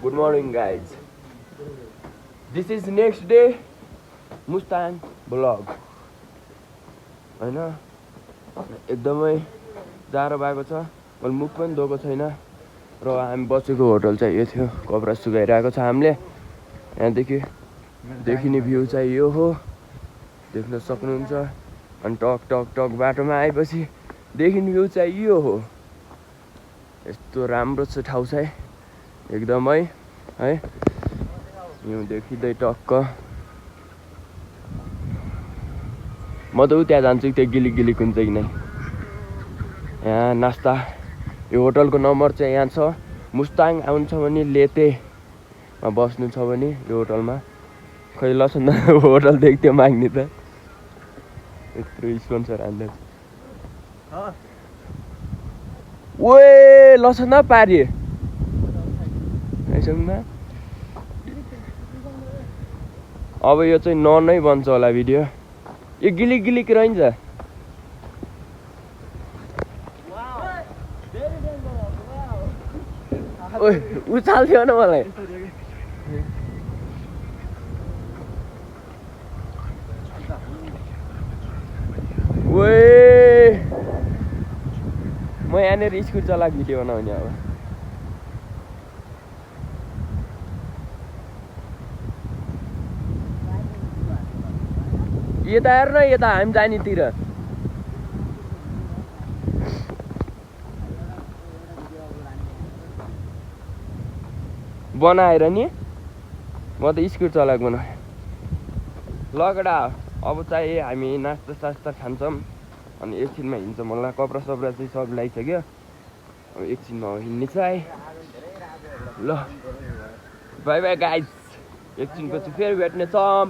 good morning guys. This is next day Mustang vlog. हैन एकदमै जाडो भएको छ, मैले मुख पनि धोएको छैन र हामी बसेको होटल चाहिँ यो थियो। कपडा सुकाइरहेको छ हामीले। यहाँदेखि देखिने भ्यू चाहिँ यो हो, देख्न सक्नुहुन्छ। अनि टक टक टक बाटोमा आएपछि देखिने भ्यू चाहिँ यो हो। यस्तो राम्रो छ ठाउँ चाहिँ एकदमै है। हिउँ देखिँदै टक्क म त उता जान्छु त्यो गिली गिली कुन चाहिँ नै। यहाँ नास्ता, यो होटलको नम्बर चाहिँ यहाँ छ। मुस्ताङ आउनु छ भने लेतेमा बस्नु छ भने यो होटलमा। खै लसन होटल देख्थ्यो माग्ने त यत्रो स्पोन्सर हान्दै ओए लसन न पारिए अब यो चाहिँ नै बन्छ होला भिडियो। यो गिली गिली के रहन्छ। ओए उचाल्थ्यो न मलाई। ओए म यहाँनिर स्कुटर चलाएको भिडियो बनाउने अब। यता हेर न, यता हामी जानेतिर बनाएर नि म त स्कुटर चलाएको बनाएँ। लगडा अब चाहिँ हामी नास्ता सास्ता खान्छौँ अनि एकछिनमा हिँड्छौँ होला। कपडा सपडा चाहिँ सब लगाइसक्यो, अब एकछिनमा हिँड्ने चाहिँ। ल बाई बाई गाइज, एकछिनपछि फेरि भेट्नेछौँ।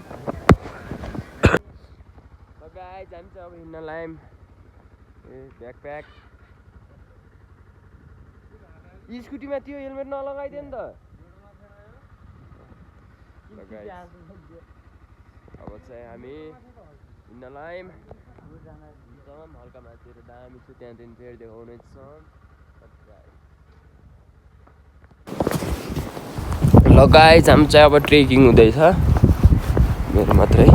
गाइज हामी चाहिँ अब हिँड्न लायौँ। ब्याकप्याक स्कुटीमा त्यो हेलमेट नलगाइदियो नि त। अब चाहिँ हामी हिँड्न लायौँ। हल्का माथिहरू दामी छ, त्यहाँदेखि फेरि देखाउने छ। ल गाइज हामी चाहिँ अब ट्रेकिङ हुँदैछ मेरो मात्रै।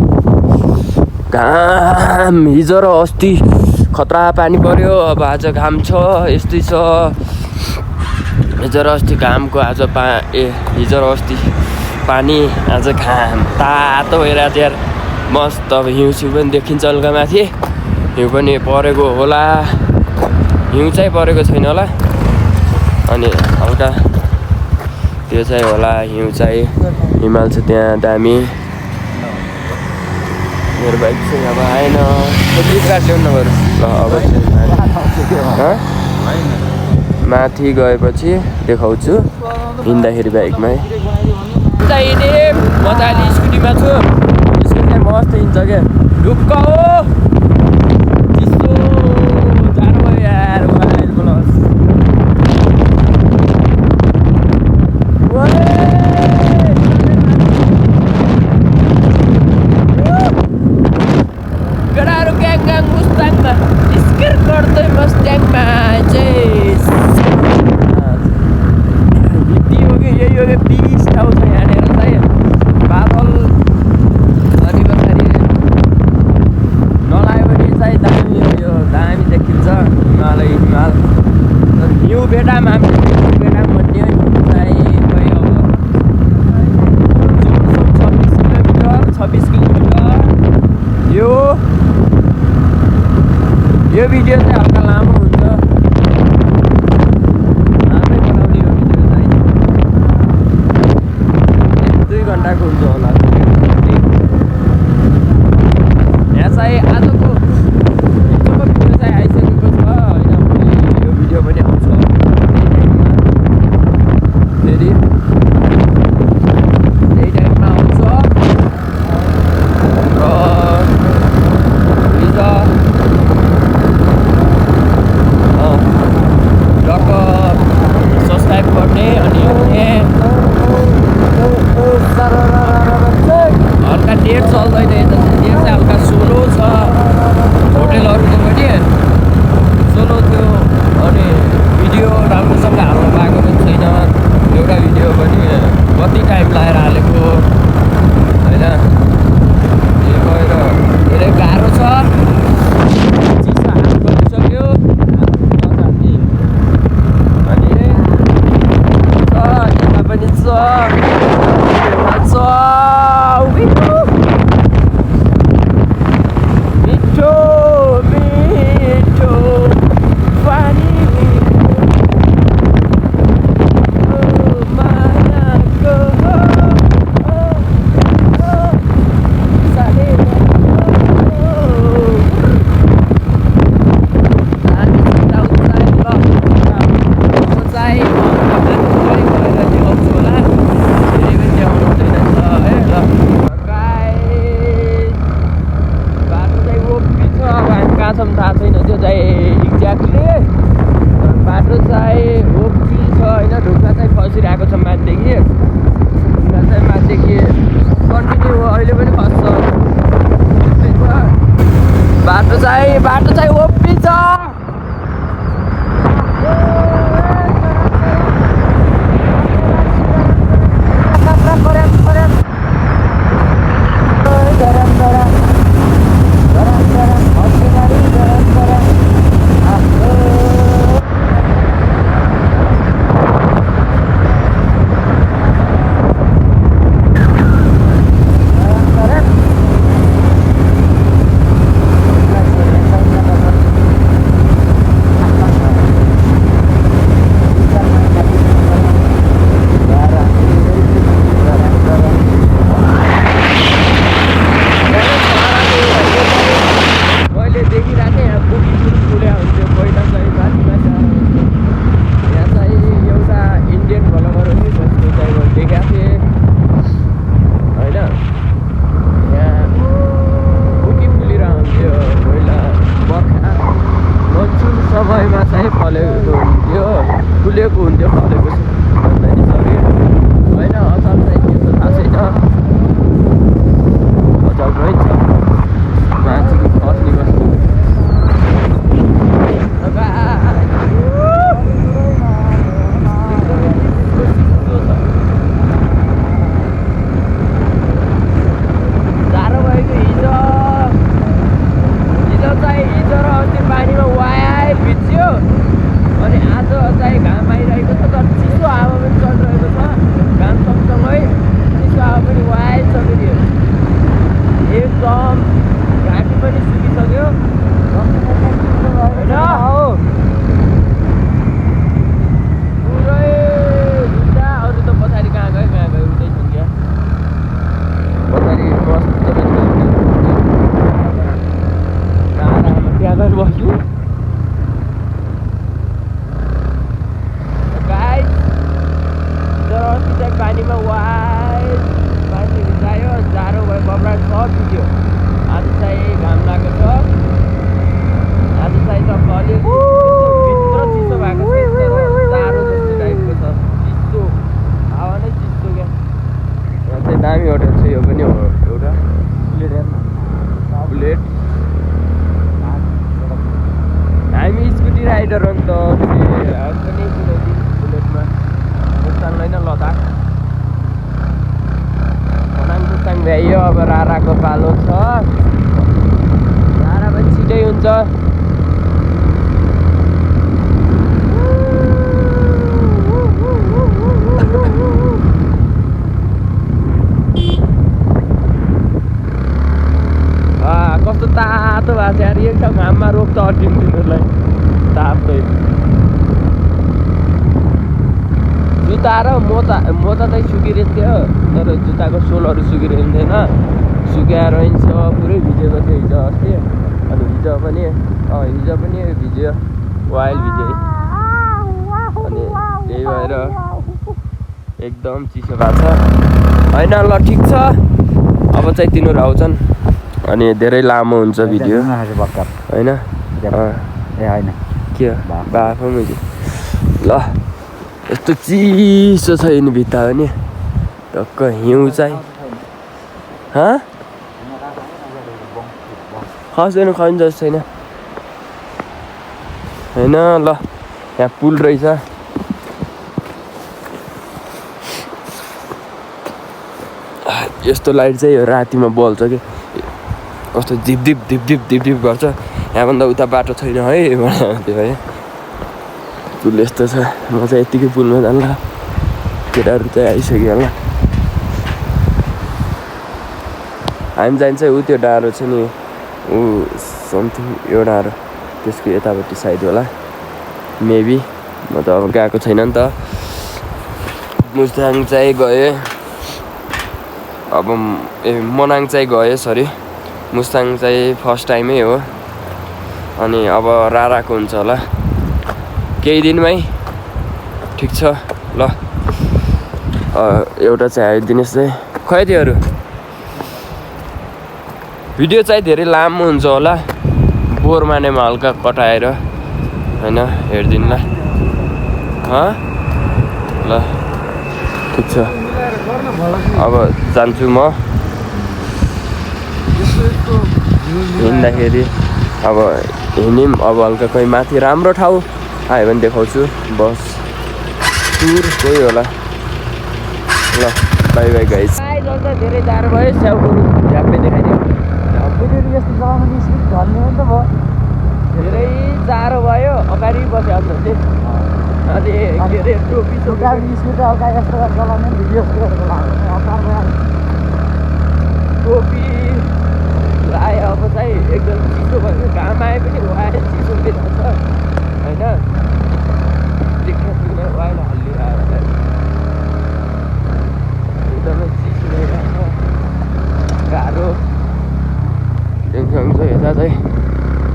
घाम हिजो र अस्ति खतरा पानी पर्यो, अब आज घाम छ। यस्तै छ हिजो र अस्ति घामको, आज हिजो र अस्ति पानी, आज घाम तातो भइरहेको थियो यार मस्त। अब हिउँ सिउँ पनि देखिन्छ हल्का माथि। हिउँ पनि परेको होला, हिउँ चाहिँ परेको छैन होला अनि हल्का त्यो चाहिँ होला हिउँ चाहिँ। हिमाल छ त्यहाँ दामी। मेरो बाइक चाहिँ अब आएन, फ्लिपकार्ट ल्याउनु नगर्नु ल। अब चाहिँ माथि गएपछि देखाउँछु हिँड्दाखेरि बाइकमै। हिँडेँ मजाले स्कुटीमा छु। स्कुटी चाहिँ मस्त हिँड्छ क्या, ढुक्क हो। चिसो जानु भयो यार। केटाहरू ग्याङ ग्याङ मुस्ताङमा स्किर गर्दै मुस्ताङमा चाहिँ भित्ती हो कि यही हो कि बिस ठाउँ छ यहाँनिर चाहिँ। बादल अनि पछाडि नलायो भने चाहिँ दामी हो, यो दामी देखिन्छ हिमाल। तर हिउँ बेटाम हामी बेटाम भन्ने हिउँ चाहिँ खै अब 26 किलोमिटर। यो भिडियो चाहिँ हल्का लामो हुन्छ, लामै बनाउने यो भिडियो चाहिँ 1-2 घन्टाको हुन्छ होला। यहाँ चाहिँ आजको हिजोको भिडियो चाहिँ आइसकेको छ होइन। यो भिडियो पनि आउँछ फेरि त्यही टाइममा आउँछ। सब्सक्राइब गर्ने अनि हल्का नेट चल्दैन, नेट चाहिँ हल्का स्लो छ। कति टाइम लगाएर हालेको होइन त्यही भएर धेरै गाह्रो छ चिसो हात गरिसक्यो नजान्ने अनि यता पनि छ मिठो मिठो पानी थाहा छैन त्यो चाहिँ एक्ज्याक्टली बाटो चाहिँ ओपी छ होइन ढुङ्गा चाहिँ खसिरहेको छ माथिदेखि ढुङ्गा चाहिँ माथिदेखि कन्टिन्यू अहिले पनि खस्छ बाटो चाहिँ ओपी छ समयमा चाहिँ फलेको हुन्थ्यो फुलेको हुन्थ्यो फलेको भन्दाखेरि सरी होइन अचार चाहिँ त्यस्तो थाहा छैन अचार पनि छ मान्छेको खस्ने कस्तो जाडो भएको हिजो र अस्ति पानीमा वाइ भिज्यो अनि आज चाहिँ घाम आइरहेको छ तर चिसो हावा पनि चलिरहेको छ घाम सँगसँगै चिसो हावा पनि वाइ चलिदियो एकदम घाँटी पनि सुकिसक्यो होइन पुरै जुत्ता अरू त पछाडि कहाँ गयो उतै सुक्यो पछाडि मस्त त्यहाँ गएर बस्नु तर अस्ति चाहिँ पानीमा वाइट पानी भिजायो जाडो भयो घबराट छ भिज्यो आज चाहिँ घाम लागेको छ आज चाहिँ सब अलिक भित्र चिसो भएको छ तर जाडो जस्तो टाइपको छ चिसो हावा नै चिसो क्या यहाँ चाहिँ दामी होटल छ यो पनि हो एउटा बुलेट हामी स्कुटी राइडर हो नि त पनि कुदाइदिउँ बुलेटमा मुस्ताङलाई नै लद्दाख खनाङ मुस्ताङ भ्याइयो अब राराको पालो छ रारा पनि छिटै हुन्छ कस्तो तातो भएको छ यार एकदम घाममा रोक्छ अर्जिम तिनीहरूलाई ताप्दै जुत्ता र मोजा चाहिँ सुकिरहेको थियो तर जुत्ताको सोलहरू सुकिरहेको थिएन सुकाएर हिँड्छ पुरै भिजेको थियो हिजो अस्ति अनि हिजो पनि भिज्यो वाइल भिज्यो अनि त्यही भएर एकदम चिसो भएको छ होइन ल ठिक छ अब चाहिँ तिनीहरू आउँछन् अनि धेरै लामो हुन्छ भिडियो होइन के बाफो मैले ल यस्तो चिसो छ यिनी भित्ता पनि टक्क हिउँ चाहिँ खस्दैन खस्नु जस्तो छैन होइन ल यहाँ पुल रहेछ यस्तो लाइट चाहिँ यो रातिमा बल्छ कि कस्तो धिप धिप गर्छ। यहाँभन्दा उता बाटो छैन है भन्थ्यो है। पुल यस्तो छ, म चाहिँ यत्तिकै पुलमा जान्ला, केटाहरू चाहिँ आइसक्यो होला। हामी जान्छ ऊ त्यो डाँडो छ नि, ऊ समथिङ यो डाँडो, त्यसको यतापट्टि साइड होला मेबी, म त अब गएको छैन नि त। मुस्ताङ चाहिँ गएँ, अब मनाङ चाहिँ गएँ, सरी मुस्ताङ चाहिँ फर्स्ट टाइमै हो। अनि अब राराको हुन्छ होला केही दिनमै, ठिक छ ल। एउटा चाहिँ आइदिनुहोस् है, खै त्योहरू भिडियो चाहिँ धेरै लामो हुन्छ होला, बोर मानेमा हल्का कटाएर होइन, हेरिदिनु ल। ल ठिक छ, अब जान्छु म हिँड्दाखेरि। अब हिँड्यौँ, अब हल्का कोही माथि राम्रो ठाउँ आयो भने देखाउँछु। बस टुर कोही होला। ल बाई बाई गाइस। धेरै जाडो भयो, स्याउको झ्याप्पै देखाइदियो। यस्तो जग्गामा निस्किनु झल्ने हो नि त भयो। धेरै जाडो भयो, अगाडि बसिहाल्छ अनि के अरे टोपी निस्किनु त अगाडि यस्तो चलाउने भिडियो टोपी लायो। अब चाहिँ एकदम चिसो भयो, घाम आए पनि वायर चिसो भइरहेछ होइन, देख्ने वायर हल्लिरहेको छ, एकदमै चिसो भइरहेछ, गाह्रो। सँगसँगै यता चाहिँ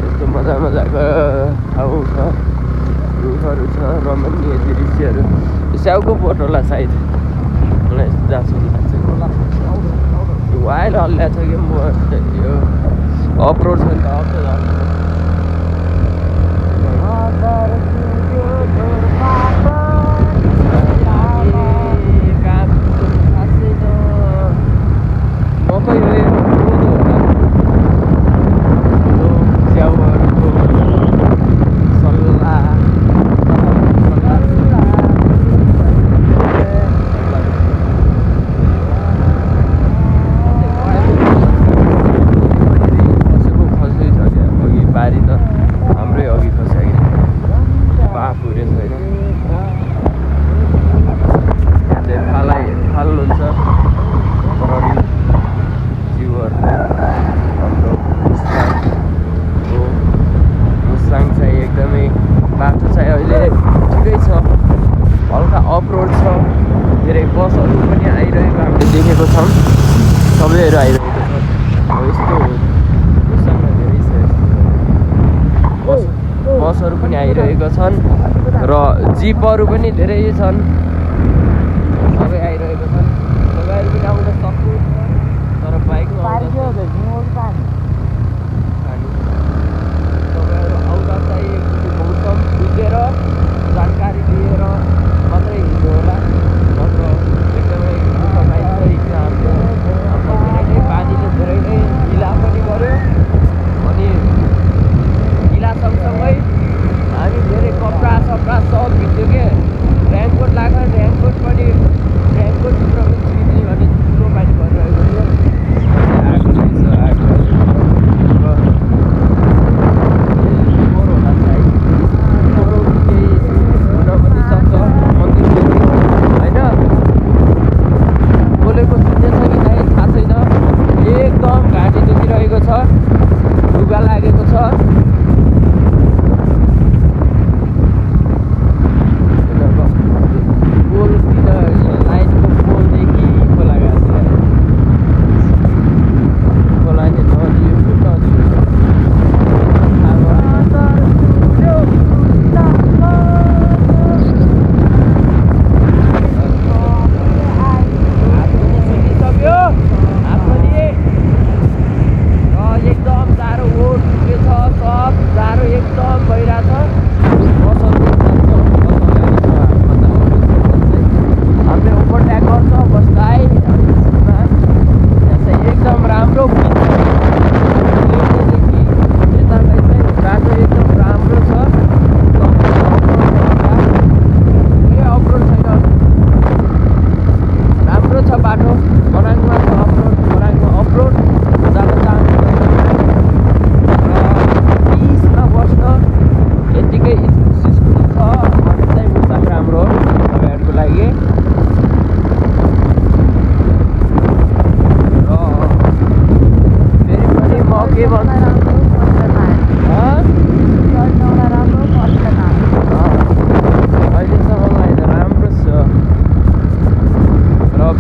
यस्तो मजाको ठाउँ छ, रुखहरू छ, रमणीय दृश्यहरू। स्याउको बोट होला सायद, मलाई जहाँसम्म लाग्छ। वाइल हल्ल्या छ कि म यो अप्रोड छ नि त, देखेको छौँ, सबैहरू आइरहेको छ। यस्तो धेरै छ, बसहरू पनि आइरहेका छन् र जिपहरू पनि धेरै छन्, सबै आइरहेको छन्। तपाईँहरू पनि आउन सक्नु, तर बाइकमा तपाईँहरू आउँदा चाहिँ मौसम बुझेर जानकारी लिएर मात्रै हिँड्नु होला, नत्र एकदमै पानीले धेरै नै गिला पनि गर्यो। अनि गिला सँगसँगै हामी धेरै कपडा सपडा सब भिज्यो के, रेनकोट लगाएर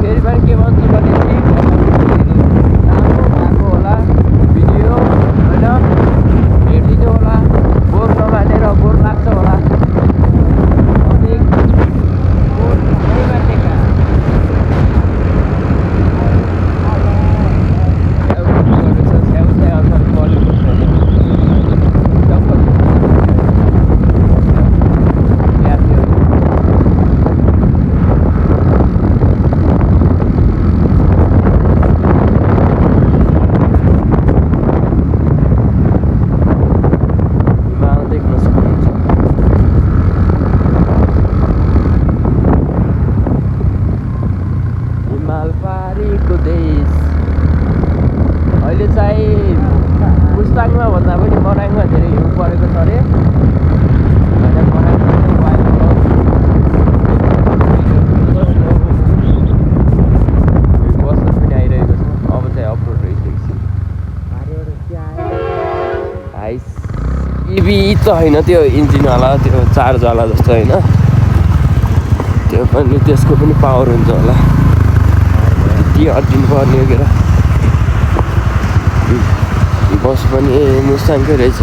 फेरि पनि के भन्छु भनेपछि राम्रो भएको होला भिडियो होइन हेरिदिनु होला बोर नमानेर बोर लाग्छ होला बोर नै मानेका अहिले चाहिँ मुस्ताङमा भन्दा पनि मनाङमा धेरै हिउँ परेको छ अरे होइन मनाङमा बसहरू पनि आइरहेको छ अब चाहिँ अफरोड रहिसकेपछि हाइस इभी त होइन त्यो इन्जिनवाला त्यो चार्जवाला जस्तो होइन त्यो पनि त्यसको पनि पावर हुन्छ होला ती अड्डिनु पर्ने हो के बस पनि मुस्ताङकै रहेछ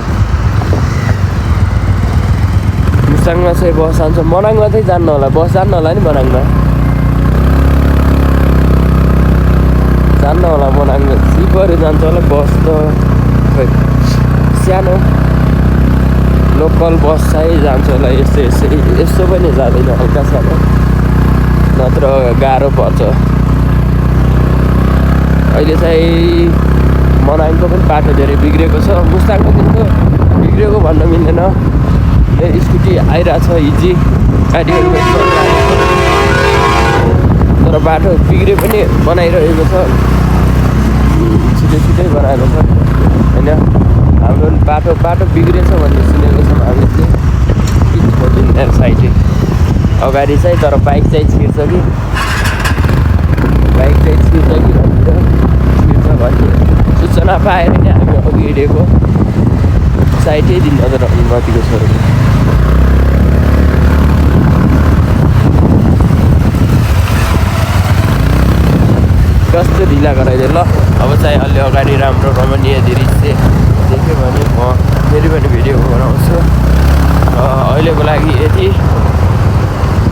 मुस्ताङमा चाहिँ बस जान्छ मनाङमा चाहिँ जान्न होला बस जान्न होला नि मनाङमा जान्न होला मनाङमा जिपहरू जान्छ होला बस त खै सानो लोकल बस चाहिँ जान्छ होला यस्तो पनि जाँदैन हल्का सानो नत्र गाह्रो पर्छ अहिले चाहिँ मनाङको पनि बाटो धेरै बिग्रेको छ मुस्ताङको त्यस्तो बिग्रेको भन्न मिल्दैन स्कुटी आइरहेछ हिजी गाडीहरू तर बाटो बिग्रे पनि बनाइरहेको छ छिटै बनाएको छ होइन हाम्रो बाटो बिग्रेछ भन्ने सुनेको छौँ हामीले चाहिँ साइड अगाडि चाहिँ तर बाइक चाहिँ छिर्छ कि भनेर छिर्छ भन्ने सूचना पाएर नै हामी अघि हिँडेको साइटै दिन नजर नदीको छोडेको कस्तो ढिला गराइदियो ल अब चाहिँ अलि अगाडि राम्रो रमणीय दृश्य देख्यो भने म फेरि पनि भिडियो बनाउँछु अहिलेको लागि यति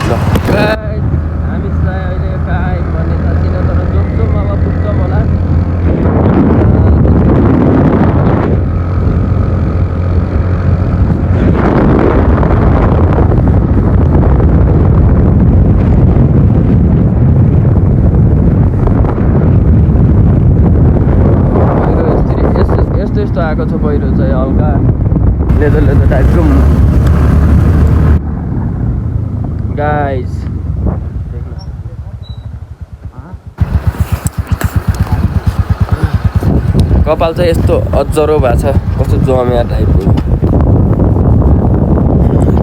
ल हामी चाहिँ अहिले कहाँ भन्ने थाहा छैन तर जोम अब पुग्छौँ होला यस्तो आएको छ पहिरो चाहिँ हल्का लेदर टाइपको गाइस कपाल चाहिँ यस्तो अजरो भएको छ कस्तो जमिया टाइपको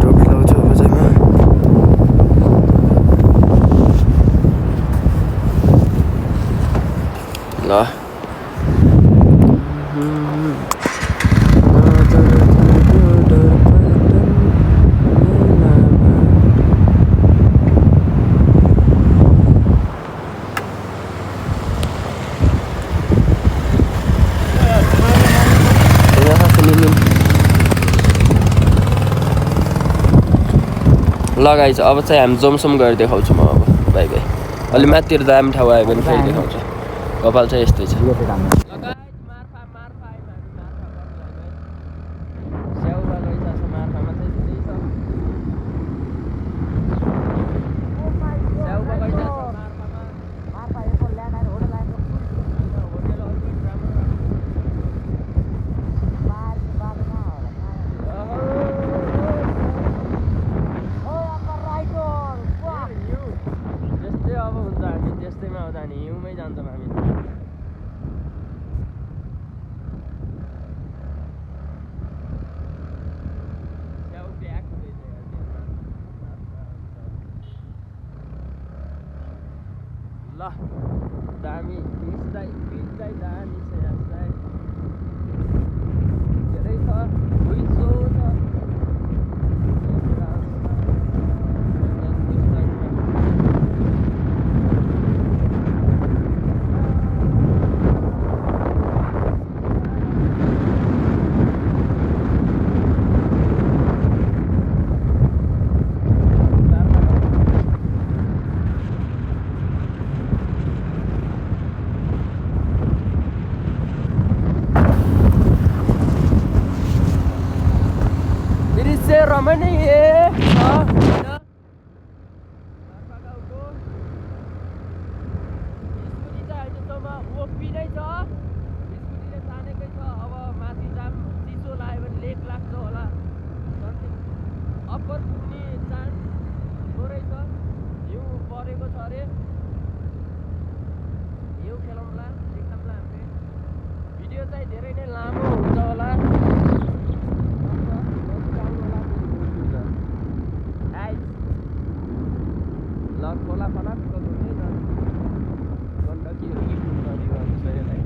टोपी लाउँछु अब चाहिँ ल लगाइछ अब चाहिँ हामी जोमसोम गएर देखाउँछु म अब बाई बाई अलि माथितिर दामी ठाउँ आयो भने फेरि देखाउँछु कपाल चाहिँ यस्तै छ ल दामी बिचलाई दामी छ यसलाई धेरै छ 200 छ ओपी नै छ, स्कुटीले तानेकै छ। अब माथि जाम चिसो लाग्यो भने लेक लाग्छ होला, अप्पर पुग्ने चान्स थोरै छ। हिउँ परेको छ अरे, हिउँ खेलौँला, देखाउँला हामीले। भिडियो चाहिँ धेरै नै लामो हुन्छ होला, ल खोला फलाक्क घुम्दै जान्छ। गण्डकी हो कि कुन नदी भन्छ यसलाई।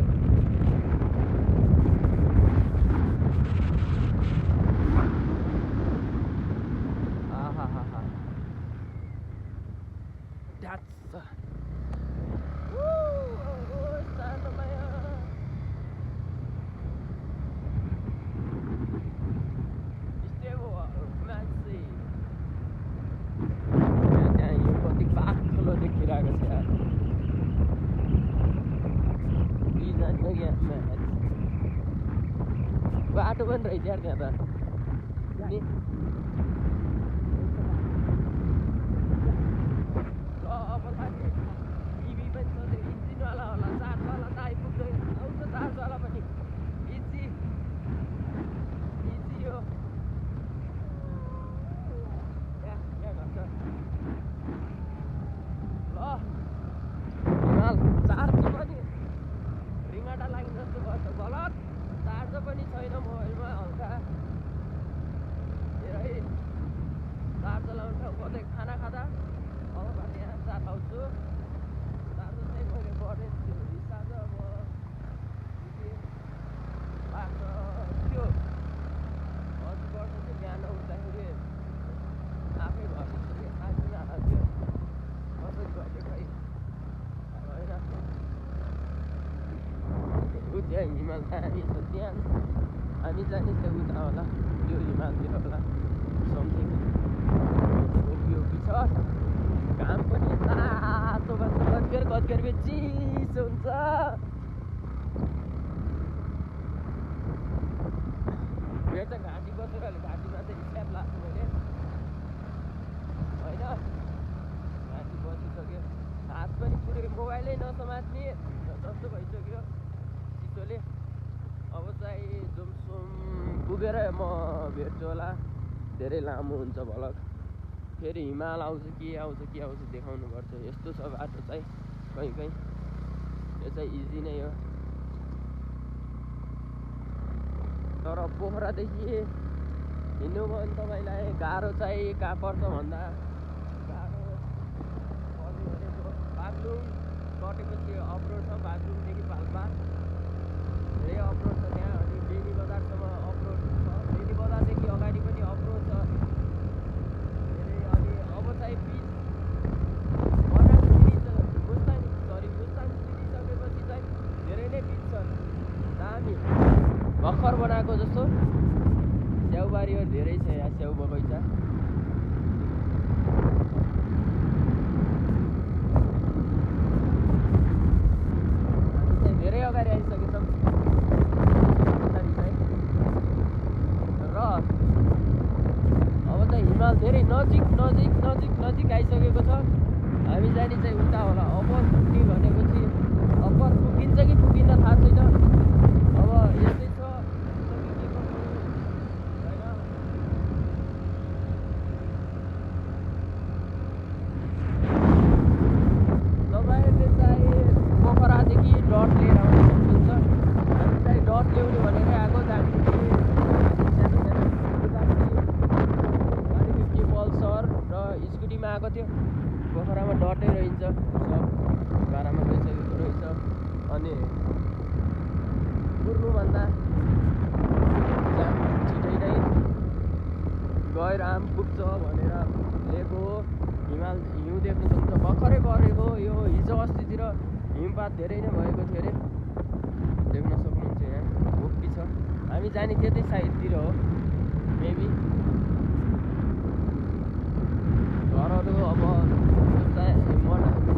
आहाहा That's Santa Maya. Esteve Maxi. त्यहाँ यो कति बाक्लो देखिरहेको छ यार। बाटो पनि रहेछ यार त्यहाँ त नि। अब साथी इभी पनि छ, त्यो इन्जिनवाला होला, चार्जवाला त आइपुग्दै आउँछ, चार्जवाला पनि इजी हो। यहाँ गर्छ ल हिमाल चार्ज पनि रिङाटा लाग्ने जस्तो गर्छ। गलत चार्ज पनि छैन मोबाइलमा, हल्का धेरै चार्ज लाउने ठाउँ कतै खाना खाँदा अब भने यहाँ चार्ज लाउँछु। चार्ज चाहिँ मैले गरेँ त्यो रिचार्ज अब लाग्छ त्यो हजुरबाट चाहिँ बिहान उठ्दाखेरि आफै घट्यो साथी हाल्थ्यो, कसरी घट्यो खै होइन। ऊ त्यहाँ हिमाल दामी छ, त्यहाँ हामी जाने चाहिँ उता होला, त्यो हिमालतिर होला समथिङ ओपी छ। घाम पनि तातो भन्छ, कतिखेर चिसो हुन्छ। मेरो त घाँटी बसेर घाँटीमा चाहिँ स्ल्याप लाग्छ मैले होइन, घाँटी बसिसक्यो, हात पनि पुरै मोबाइलै नसमात्ने जस्तो भइसक्यो चिसोले। अब चाहिँ जोमसोम पुगेर म भेट्छु होला, धेरै लामो हुन्छ भ्लग। फेरि हिमाल आउँछ के आउँछ देखाउनुपर्छ। यस्तो छ बाटो चाहिँ कहीँ यो चाहिँ इजी नै हो। तर पोखरादेखि हिँड्नु भयो भने तपाईँलाई गाह्रो चाहिँ कहाँ पर्छ भन्दा, गाह्रो पर्यो भनेको बागलुङ कटेपछि अफरोड छ, बागलुङदेखि पाल्पा धेरै अफरोड छ त्यहाँ। अनि बेनी बजारसम्म अफरोड छ, बेनी बजारदेखि अगाडि पनि अफरोड छ धेरै। अनि अब चाहिँ पिच मुस्ताङ सिडिसकेपछि चाहिँ धेरै नै पिच छ, दामी भर्खर बनाएको जस्तो। स्याउबारीहरू धेरै छ यहाँ, स्याउ बगैँचा। हामी चाहिँ धेरै अगाडि आइसकेछौँ पछाडि चाहिँ। र अब चाहिँ हिमाल धेरै नजिक आइसकेको छ। हामी जाने चाहिँ उता होला, अप्पर पुग्ने भनेको चाहिँ अप्पर पुगिन्छ कि पुगिन्न थाहा छैन। अब यस्तै छ, तपाईँहरूले चाहिँ पोखरादेखि डट लिएर आउनु सक्नुहुन्छ। हामी चाहिँ डट ल्याउने भनेर आएको, त्यहाँदेखि पल्सर र स्कुटीमा आएको थियो। पोखरामा डटै रहन्छ, सब बाह्रमा गइसकेको रहेछ। अनि कुर्नुभन्दा छिटै नै गएर आम पुग्छ भनेर लिएको हो। हिमाल हिउँ देख्न सक्नुहुन्छ, भर्खरै परेको यो हिजो अस्तितिर हिमपात धेरै नै भएको थियो अरे, देख्न सक्नुहुन्छ। यहाँ ओपी छ, हामी जाने त्यतै साइडतिर हो मेबी। घरहरू अब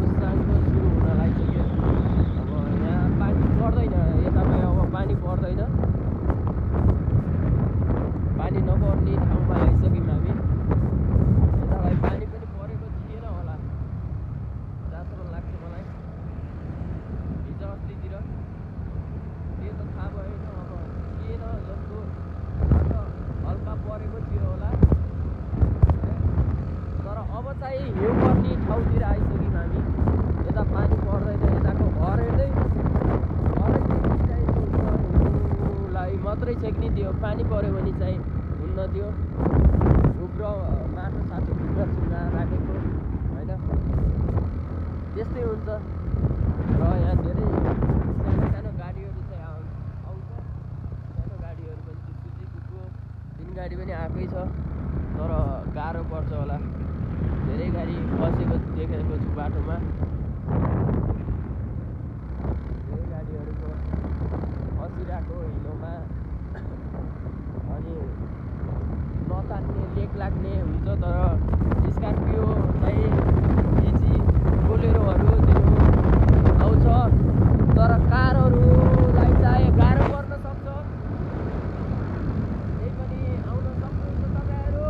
मुस्ताङको सुरु हुन लागिसक्यो। अब यहाँ पानी पर्दैन, यतामा अब पानी पर्दैन, पानी नपर्ने ठाउँमा आइसक्यौँ हामी। यतालाई पानी पनि परेको थिएन होला जहाँसम्म लाग्छ मलाई, हिजो अस्तितिर यो पानी पऱ्यो भने चाहिँ हुन्न त्यो उग्रो माटो साटो ढुङ्गा सुङ्गा राखेको होइन त्यस्तै हुन्छ र यहाँ धेरै सानो सानो गाडीहरू चाहिँ आउँछ सानो गाडीहरू पनि त्यो सुजुकीको तिन गाडी पनि आएकै छ तर गाह्रो पर्छ होला धेरै गाडी फसेको देखेको छु बाटोमा धेरै गाडीहरूको फसिरहेको हिलोमा अनि नतान्ने लेक लाग्ने हुन्छ तर स्कर्पियो चाहिँ इजी बोलेरोहरू त्यो आउँछ तर कारहरूलाई चाहिँ गाह्रो पर्न सक्छ त्यही पनि आउन सक्नुहुन्छ तपाईँहरू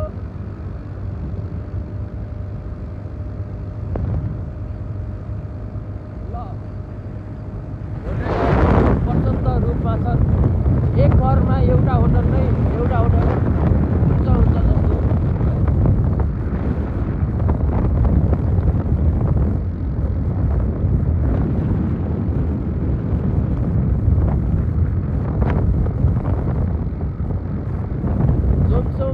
ल होटल प्रशस्त रूपमा छन् एक घरमा एउटा होटल हुन्छ जस्तो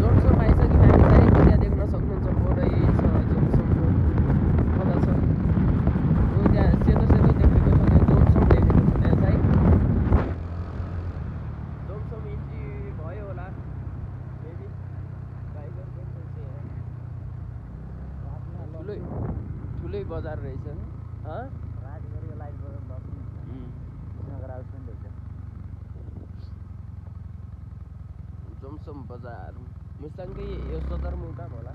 जोमसोम आइसक्यो हामी चाहिँ त्यहाँ देख्न सक्नुहुन्छ बोर्डै छ जोमसोमको कता छ त्यहाँ सेतो सेतो देखेको छ त्यो जोमसोम देखेको छ त्यहाँ चाहिँ जोमसोम इन्ट्री भयो होला मेबी टाइगर ठुलै बजार रहेछ राजगढीको लाइटबाट बस्नु नगर हाउस पनि देख्छ जोमसोम बजार मुस्ताङकै यो सदरमुकाम होला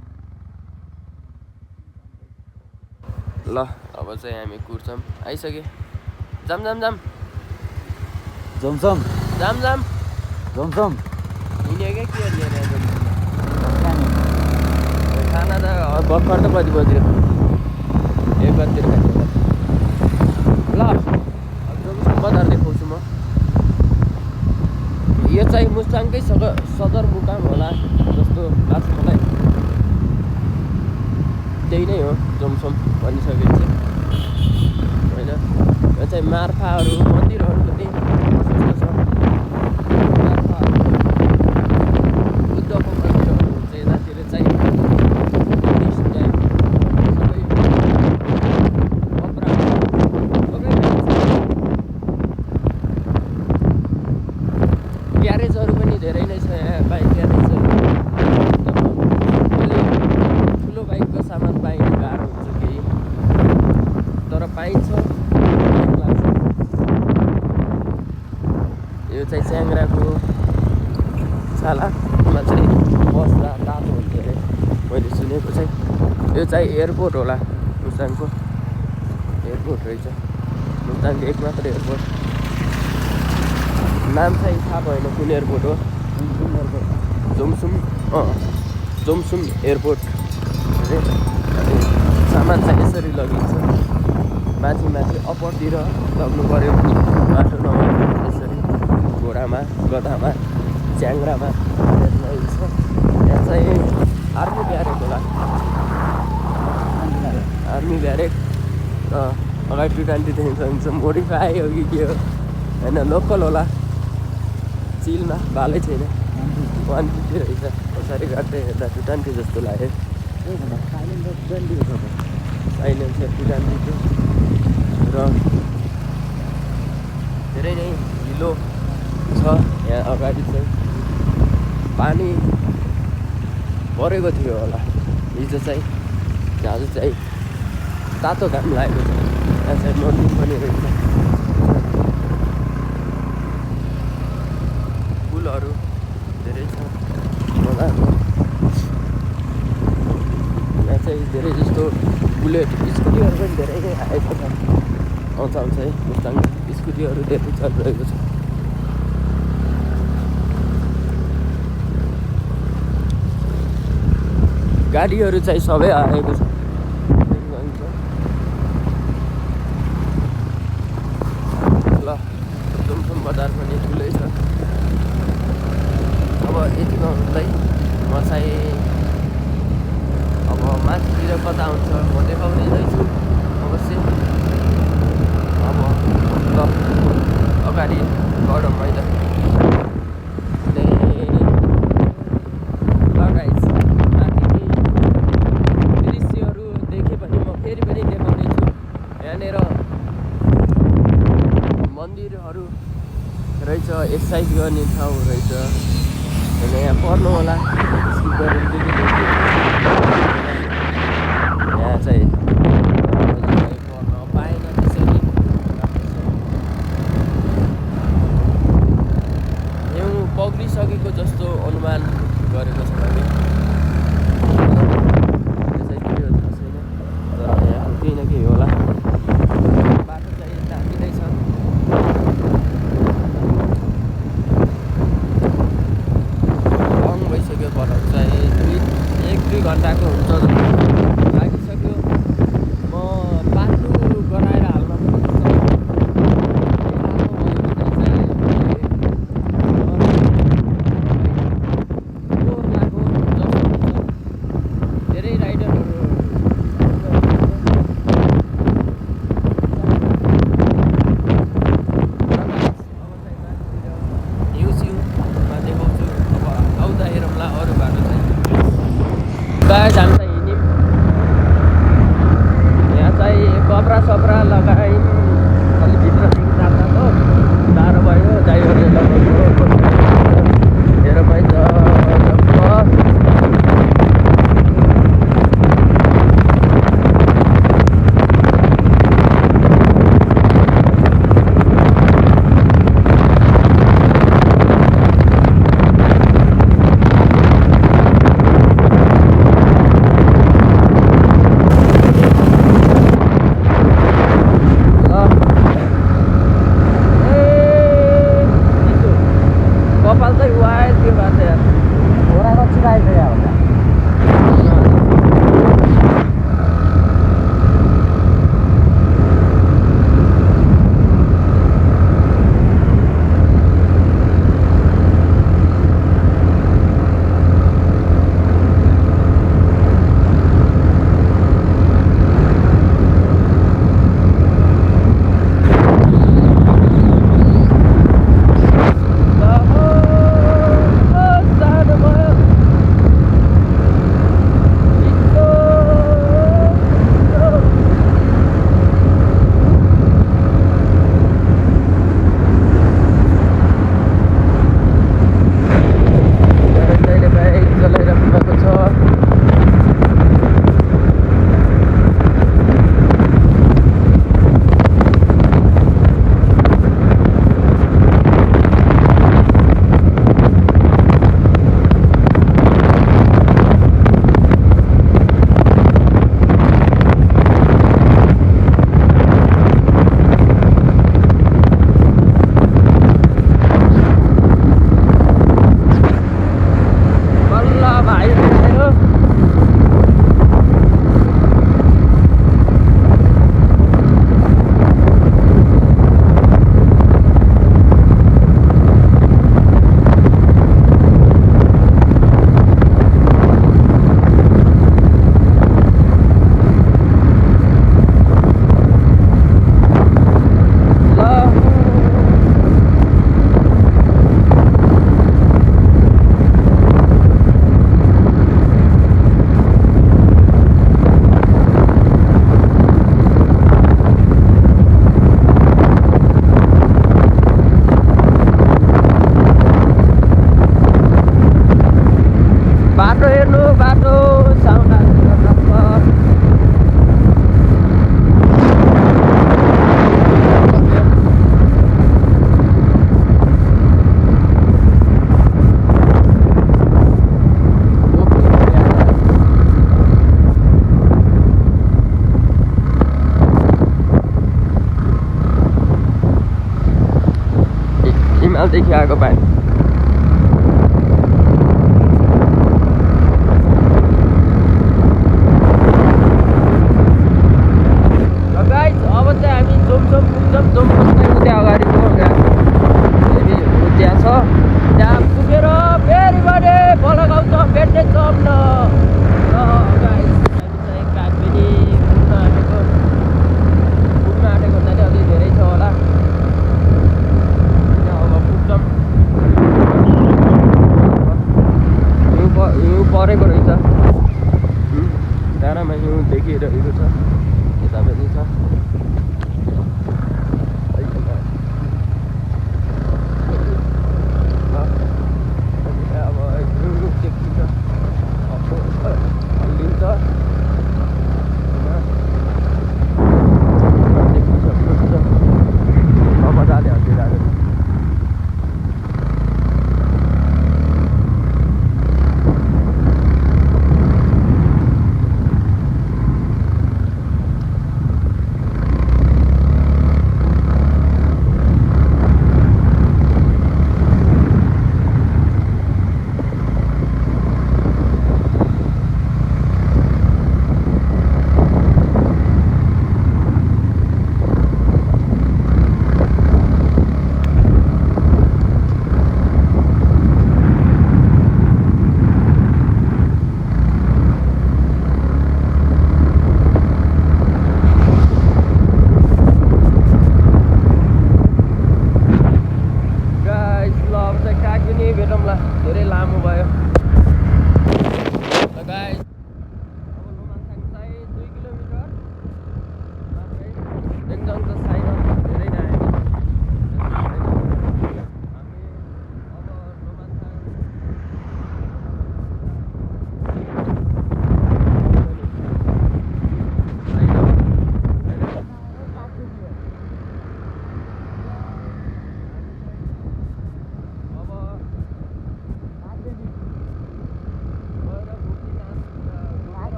ल अब चाहिँ हामी कुर्छौँ आइसक्यो जाम जाम जाम जोमसोम जाम जाम जोमसोम हिँड्यो क्या के लिएर खाना त भर्खर त कति बज्यो 1 बजीतिर खान्छ ल जोमसोम बजार देखाउँछु म यो चाहिँ मुस्ताङकै सदरमुकाम होला जस्तो लाग्छ मलाई त्यही नै हो जोमसोम भनिसकेपछि होइन यो चाहिँ मार्फाहरू मन्दिरहरू पनि प्रशस्त छ मार्फाहरू बुद्धको मन्दिरहरू हुन्छ यतातिर चाहिँ ग्यारेजहरू पनि धेरै नै छ यहाँ बाइक ग्यारेजहरू ठुलो बाइकको सामान पाइनु गाह्रो हुन्छ केही तर पाइन्छ यो चाहिँ च्याङ्ग्राको छालामा चाहिँ बस्दा तातो हुन्छ अरे मैले सुनेको चाहिँ यो चाहिँ एयरपोर्ट होला मुस्ताङको एयरपोर्ट रहेछ मुस्ताङको एक मात्र एयरपोर्ट नाम चाहिँ थाहा भएन कुन एयरपोर्ट हो जोमसोम एयरपोर्ट अरे सामान चाहिँ यसरी लगिन्छ माथि अपरतिर लग्नु पऱ्यो भने बाटो नभए यसरी घोडामा गधामा च्याङ्ग्रामा लगिन्छ यहाँ चाहिँ आर्मी ब्यारेक होला आर्मी ब्यारेक र अगाडि 220 सक्नुहुन्छ मोडिफाई हो कि के हो होइन लोकल होला चिलमा भालै छैन 150 रहेछ पछाडि काट्दै हेर्दा 220 जस्तो लाग्यो साइलेन्सर 220 र धेरै नै हिलो छ यहाँ अगाडि चाहिँ पानी परेको थियो होला हिजो चाहिँ आज चाहिँ तातो घाम लागेको छ यहाँ चाहिँ मन्दिर पनि रहेछ फुलहरू धेरै छ मजाको यहाँ चाहिँ धेरै जस्तो बुलेट स्कुटीहरू पनि धेरै नै आएको छ आउँछ है मुस्ताङ स्कुटीहरू धेरै चलिरहेको छ गाडीहरू चाहिँ सबै आएको छ ल जोमसोम बजार पनि ठुलै छ अब यतिमा हुँदै म चाहिँ अब माथितिर कता हुन्छ म देखाउने दैछु अवश्य अब ल अगाडि गरौँ है त यहाँनिर मन्दिरहरू रहेछ, एक्सर्साइज गर्ने ठाउँ रहेछ। होइन यहाँ पर्नु होला, स्किप गरेर यहाँ चाहिँ पर्न पाएन त्यसरी। हिउँ पग्लिसकेको जस्तो अनुमान गरेको छ मैले। केही न केही होला। बाटो चाहिँ दामी नै छ। लङ भइसक्यो, बनाउनु चाहिँ 1-2 घन्टाको हुन्छ लागिसक्यो। म बाटो गराएर हाल्न धेरै राइडरहरू हामी चाहिँ हिँड्यौँ। यहाँ चाहिँ कपडा लगायौँ। अलिक भित्रदेखि जाँदा त टाढो भयो, ड्राइभरले लगाउनु हेर भाइ त कपाल चाहिँ वाइल त्यो भएको छ यार। घोडाको चिराइदियो यहाँ होला। बाटो साउन्ड हिमालदेखि आएको पानी। त्यहाँ पुगेर फेरि भने बलक आउँछ भेट्ने चम्न। पुग्न आँटेको भन्दा अलि धेरै छ होला। अब पुग्छौँ।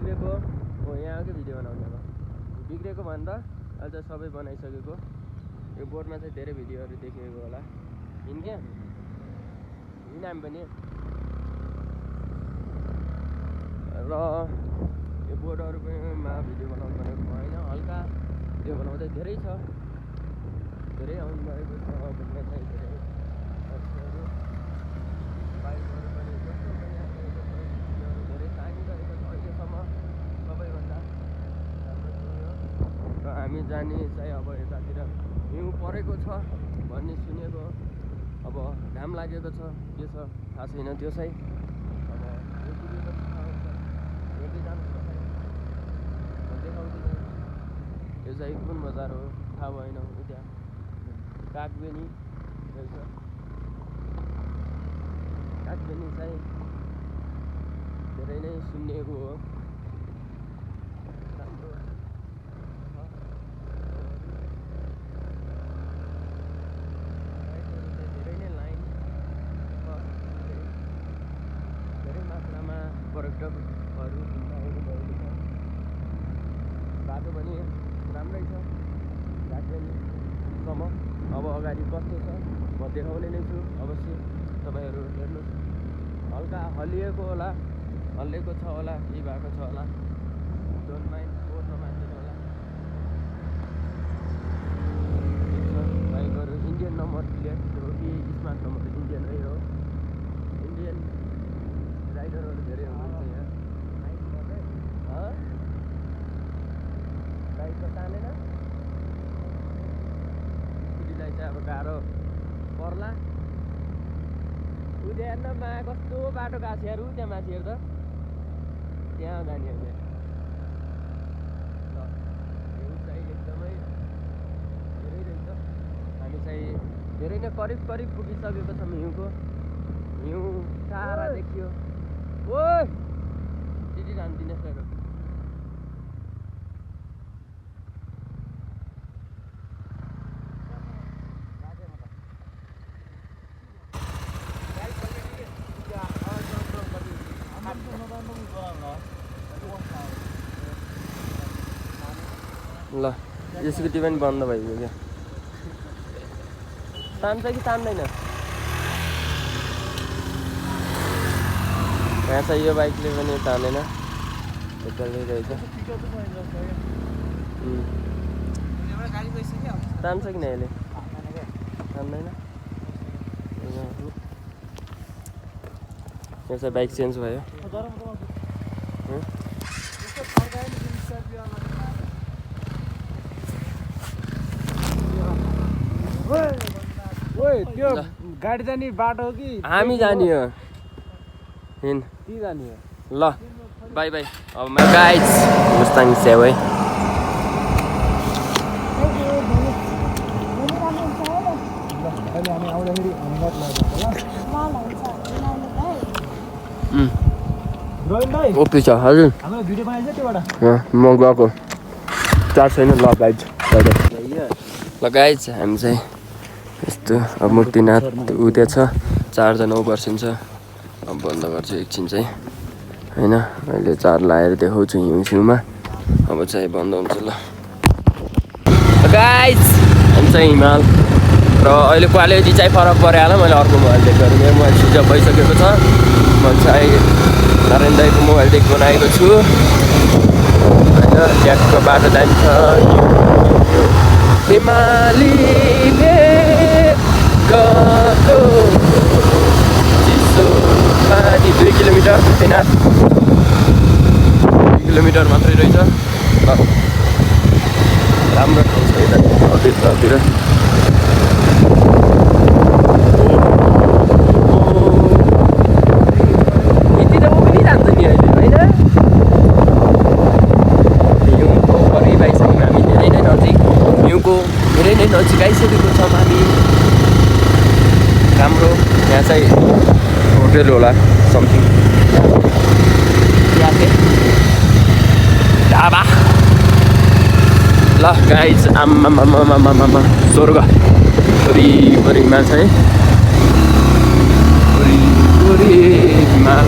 बिग्रेको हो यहाँकै भिडियो बनाउँदा बिग्रेको भन्दा अहिले चाहिँ सबै बनाइसकेको यो बोर्डमा चाहिँ धेरै भिडियोहरू देखिएको होला हिँड्क्या हिँडाम पनि र यो बोर्डहरू पनि भिडियो बनाउनु भनेको होइन हल्का भिडियो बनाउँदै धेरै छ धेरै आउनु भएको छ घुम्न चाहिँ धेरै मान्छेहरू बाइकहरू पनि जस्तो पनि आइरहेको छ भिडियोहरू धेरै तानिरहेको छ अहिलेसम्म सबैभन्दा राम्रो सुन्यो र हामी जाने चाहिँ अब यतातिर हिउँ परेको छ भन्ने सुनेको अब घाम लागेको छ के छ थाहा छैन त्यो चाहिँ अब देखाउँदिनँ यो चाहिँ कुन बजार हो थाहा भएन त्यहाँ कागबेनी रहेछ कागबेनी चाहिँ धेरै नै सुन्निएको हो राम्रो धेरै नै लाइन धेरै मात्रामा पर्यटकहरू घुम्न आउनुभएको छ बाटो पनि राम्रै छ कागबेनीसम्म अब अगाडि कस्तो छ म देखाउने नै छु अवश्य तपाईँहरू हेर्नुहोस् हल्का हल्लिएको होला हल्लिएको छ होला केही भएको छ होला डोन्ट माइन्ड फोर नमान्दिनु होला ठिक छ बाइकहरू इन्डियन नम्बर प्लेट हो कि स्मार्ट नम्बर इन्डियनै हो इन्डियन राइडरहरू धेरै हुनुहुन्छ यहाँ बाइक त तानेन स्कुटीलाई चाहिँ अब गाह्रो पर्ला उद्या हेर्नमा कस्तो बाटो काछ्याहरू त्यहाँ मान्छेहरू त त्यहाँ जाने हो त्यहाँ हिउँ चाहिँ एकदमै धेरै रहेछ हामी चाहिँ धेरै नै करिब पुगिसकेको छौँ हिउँको हिउँ टाढा देखियो ओ दिदी जान्दिनँ सर ल स्कुटी पनि बन्द भइगयो क्या तान्छ कि तान्दैन यहाँ चाहिँ यो बाइकले पनि तानेन एक्लै रहेछ तान्छ कि न यसले तान्दैन यो चाहिँ बाइक चेन्ज भयो त्यो गाडी जाने बाटो हो कि हामी जाने हो हिँड ती जाने हो ल बाई बाई अब गाइज मुस्ताङ स्याउ है अहिले हामी आउँदाखेरि ओके छ हजुर हाम्रो भिडियो बनाइन्छ त्योबाट म गएको चार्ज छैन ल गाइज ल गाइज हामी चाहिँ यस्तो अब मूर्तिनाथ ऊ त्यो छ 4 जना उभर्सिन्छ अब बन्द गर्छु एकछिन चाहिँ होइन अहिले 4 लाएर देखाउँछु हिउँ सिउमा अब चाहिँ बन्द हुन्छ ल गाइज हामी चाहिँ हिमाल र अहिले क्वालिटी चाहिँ फरक पऱ्यो होला मैले अर्को मोबाइल देख गरेँ मेरो मोबाइल स्विच अफ भइसकेको छ म चाहिँ नारायण दाईको मोबाइल देख बनाएको छु होइन ट्याक्सको बाटो जान्छ हिमालीले गएको चिसो पानी 2 किलोमिटर छैन 2 किलोमिटर मात्रै रहेछ राम्रो ठाउँ छ यतातिर यति त ऊ पनि जान्छ नि अहिले होइन हिउँको करिब आइसक्यौँ हामी धेरै नै नजिक हिउँको धेरै नै नजिक आइसकेको छौँ हामी राम्रो यहाँ चाहिँ होटेल होला समथिङ ढाबा ल गाइज आम्मामामामामामा स्वर्ग वरिपरिमा चाहिँ वरिपरि हिमाल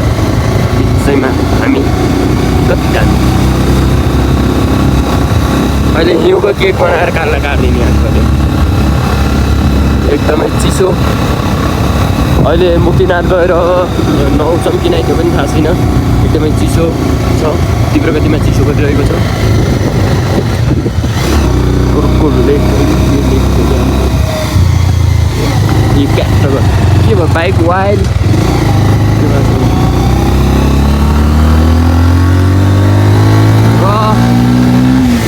बिचैमा हामी कति दामी अहिले हिउँको केक बनाएर काट्ला काटिदिने आजकल एकदमै चिसो अहिले मुक्तिनाथ गएर नुहाउँछौँ कि नै त्यो पनि थाहा छैन एकदमै चिसो छ तीव्र गतिमा चिसो गरिरहेको छ के भयो बाइक वाइल्ड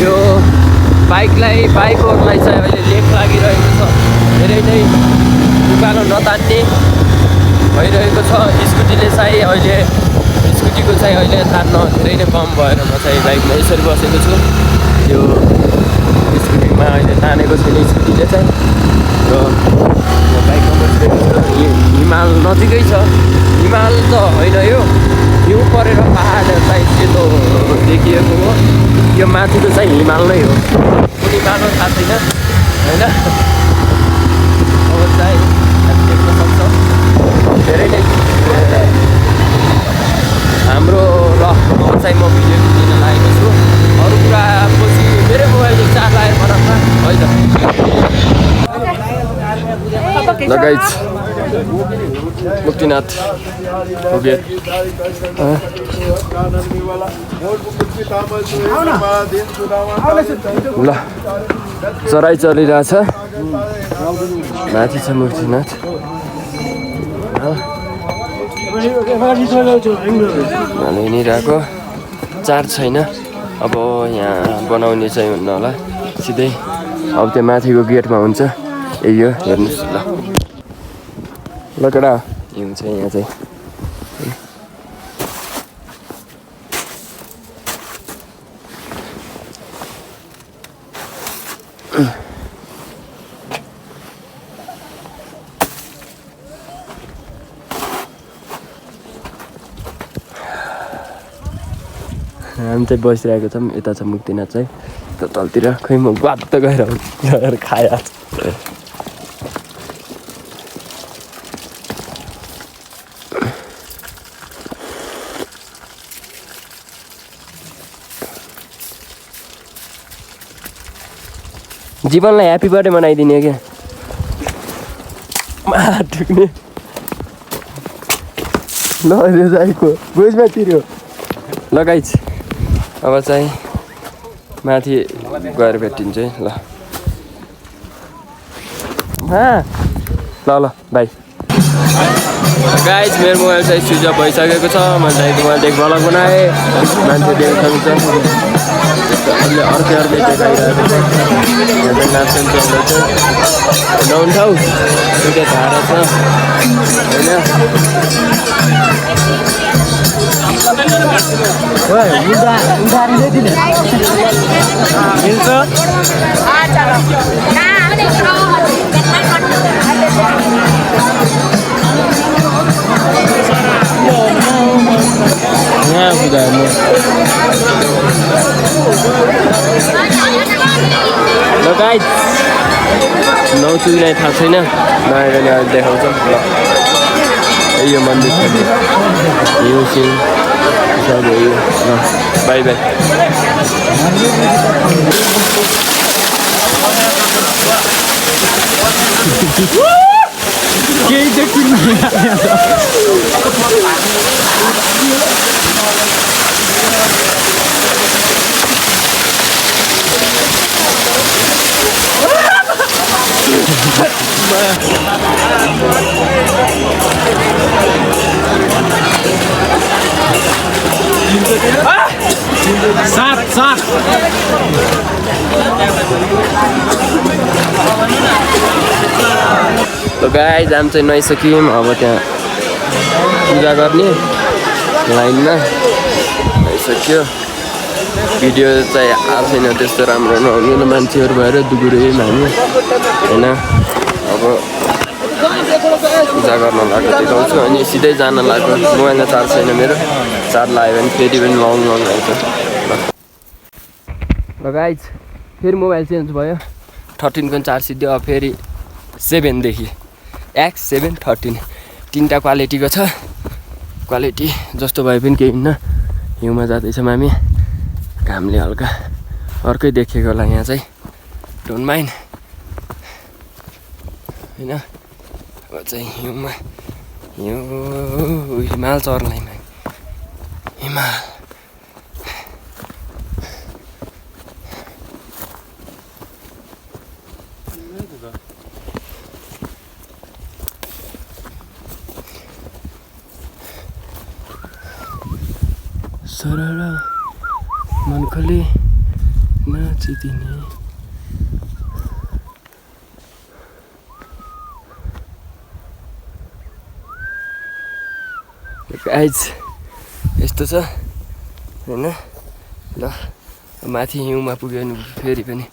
यो बाइकहरूलाई चाहिँ अहिले लेख लागिरहेको छ धेरै नै उकालो नतान्ने भइरहेको छ स्कुटीले चाहिँ अहिले स्कुटीको चाहिँ अहिले तान्न धेरै नै कम भएर म चाहिँ बाइकमा यसरी बसेको छु त्यो स्कुटीमा अहिले तानेको छैन स्कुटीले चाहिँ र म बाइकमा बसिरहेको छु हिमाल नजिकै छ हिमाल त होइन यो हिउँ परेर पहाड चाहिँ सेतो देखिएको हो यो माथिको चाहिँ हिमाल नै हो कुनै बाटो थाहा छैन होइन अब चाहिँ देख्न सक्छौँ धेरै नै हाम्रो ल चाहिँ म भिडियो दिन लागेको छु अरू कुरा पछि मेरै मोबाइलले चार्ज लगाएर बनाउँदा है त गाइज मुक्तिनाथ पुगे ल चराइ चलिरहेछ माथि छ मुक्तिनाथ हिँडिरहेको चार्ज छैन अब यहाँ बनाउने चाहिँ हुन्न होला सिधै अब त्यो माथिको गेटमा हुन्छ यही हो हेर्नुहोस् ल केटा हिउँ छ यहाँ चाहिँ हामी चाहिँ बसिरहेको छौँ यता छ मुक्तिनाथ चाहिँ त तलतिर खै म ग्वात्त गएर खाइहाल्छ जीवनलाई ह्याप्पी बर्थडे मनाइदिने क्या ठुक्ने ल रेजाइको गोजमा तिर्यो लगाइछ अब चाहिँ माथि गएर भेटिन्छ है ल ल बाई गाइज मेरो मोबाइल चाहिँ स्विच अफ भइसकेको छ मैले चाहिँ मोबाइलदेखि ब्लग बनाएँ मान्छे देखेको छ अहिले अर्कै देखाइरहेको छ यहाँ चाहिँ नाच्ने चल्दैछ नहुन् ठाउँ दुईवटा धारा छ यहाँ बुझायो ल गाइज नौचु नै थाहा छैन नआएर नि अहिले देखाउँछौँ ल यो मन्दिर छ यो सिङ सब हो यो ल बाई बाई केही देखिन्न सात त गाइज हामी चाहिँ नुहाइसक्यौँ अब त्यहाँ पूजा गर्ने लाइनमा नुहाइसक्यो भिडियो चाहिँ आएको छैन त्यस्तो राम्रो नहुने मान्छेहरू भएर दुगुरेम हामी होइन अब पूजा गर्न लाग्यो देखाउँछु अनि सिधै जान लाग्यो मोबाइलमा चार्ज छैन मेरो चार्ज लाग्यो भने फेरि पनि लङ आउँछ ल गाइज फेरि मोबाइल चेन्ज भयो 13 को चार्ज सिद्धि अब फेरि 7 देखि X7 13 तीनटा क्वालिटीको छ क्वालिटी जस्तो भए पनि केही हुन्न हिउँमा जाँदैछौँ हामी घामले हल्का अर्कै देखेको होला यहाँ चाहिँ डोन्ट माइन्ड होइन अब चाहिँ हिउँमा हिउँ हिमाल चर्नैमा हिमाल सरल मनखोले नाचिदिने गाइज यस्तो छ होइन ल माथि हिउँमा पुग्यो भने फेरि पनि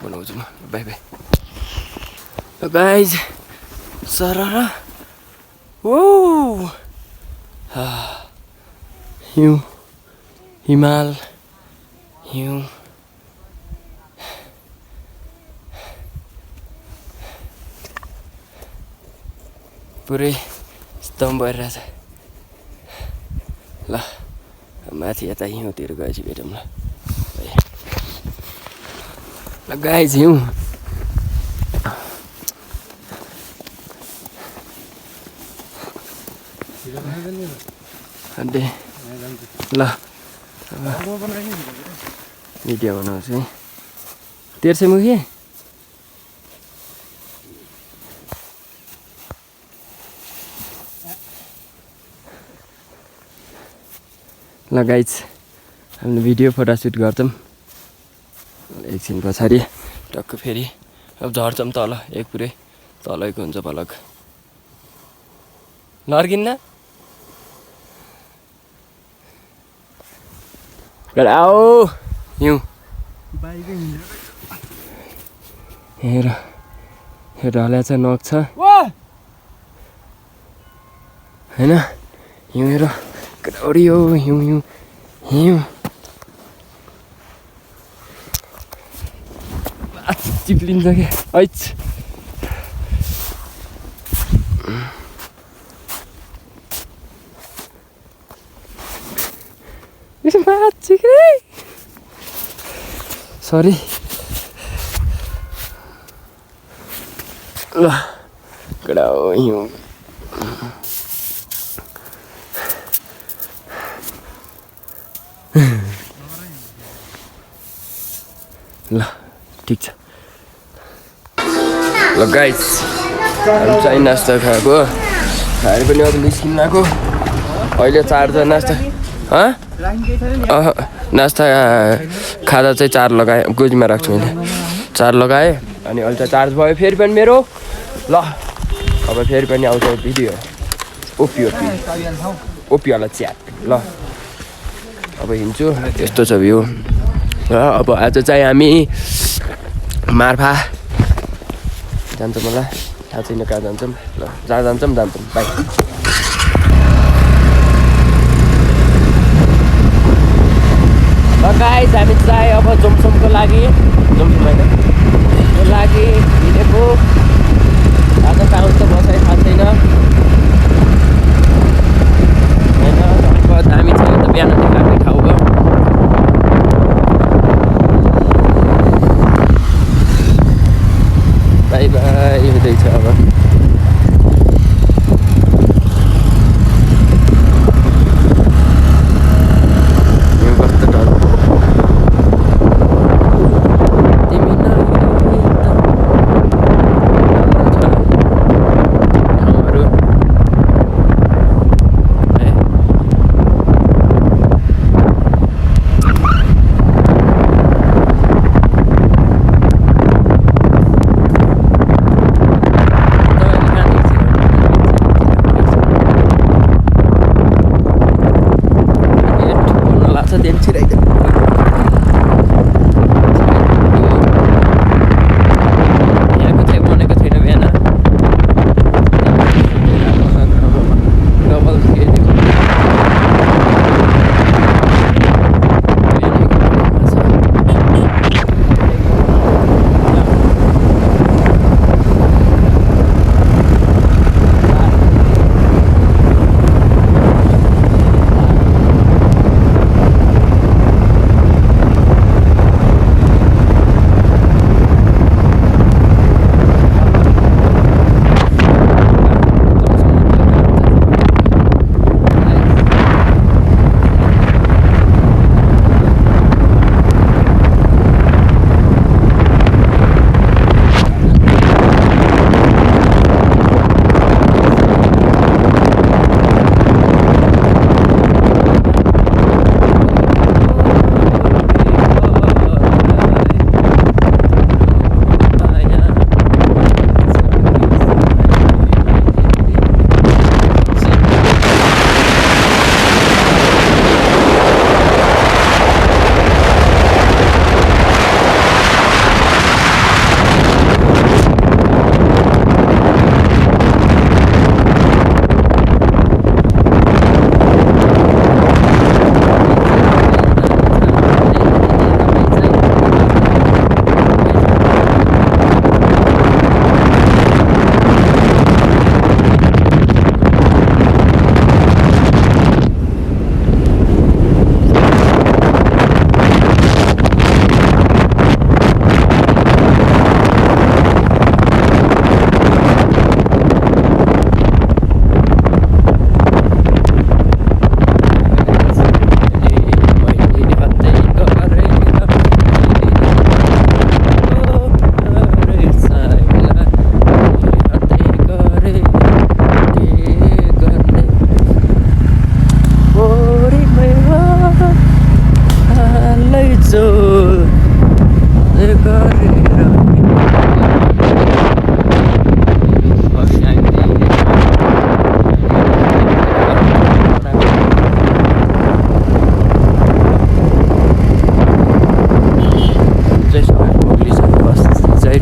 बनाउँछु म बाई बाई ल गाइज सरल ओ हिउँ हिमाल हिउँ पुरै स्तम्भ भइरहेछ ल माथि यता हिउँतिर गएपछि भेटौँ ल गाइज हिउँ अड्डे ल भिडियो बनाउँछु है तेर्सेमुखी ल गाइज हामीले भिडियो फोटोसुट गर्छौँ एकछिन पछाडि टक्क फेरि अब झर्छौँ तल एक पुरै तलैको हुन्छ भलक लर्किन्न आओ हिउँ हेर हेर ढल्या छ नक छ होइन हिउँ हेर हरियो हिउँ हिउँ हिउँ चिप्लिन्छ क्या ऐच सरी ल कडा हिउँ ल ठिक छ ल गाइस हामी चाहिँ नास्ता खाएको खाएर पनि अब निस्किनु आएको अहिले 4 जना नास्ता नास्ता खाँदा चाहिँ 4 लगाएँ गोजीमा राख्छु मैले 4 लगाएँ अनि अहिले चाहिँ चार्ज भयो फेरि पनि मेरो ल अब फेरि पनि आउँछ भिडियो ओपीवाला च्याट ल अब हिँड्छु यस्तो छ भ्यू र अब आज चाहिँ हामी मार्फा जान्छौँ होला थाहा छैन कहाँ जान्छौँ ल जहाँ जान्छौँ बाई ल गाइस हामी चाहिँ अब जोमसोमको लागि हिँडेको आज कहाँ हुन्छ बसाइ थाहा छैन होइन दामी छ त बिहान देखाएको ठाउँ हो बाई बाई हुँदैछ अब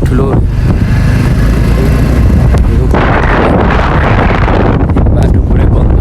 ठुलो बाटो पुरै बन्द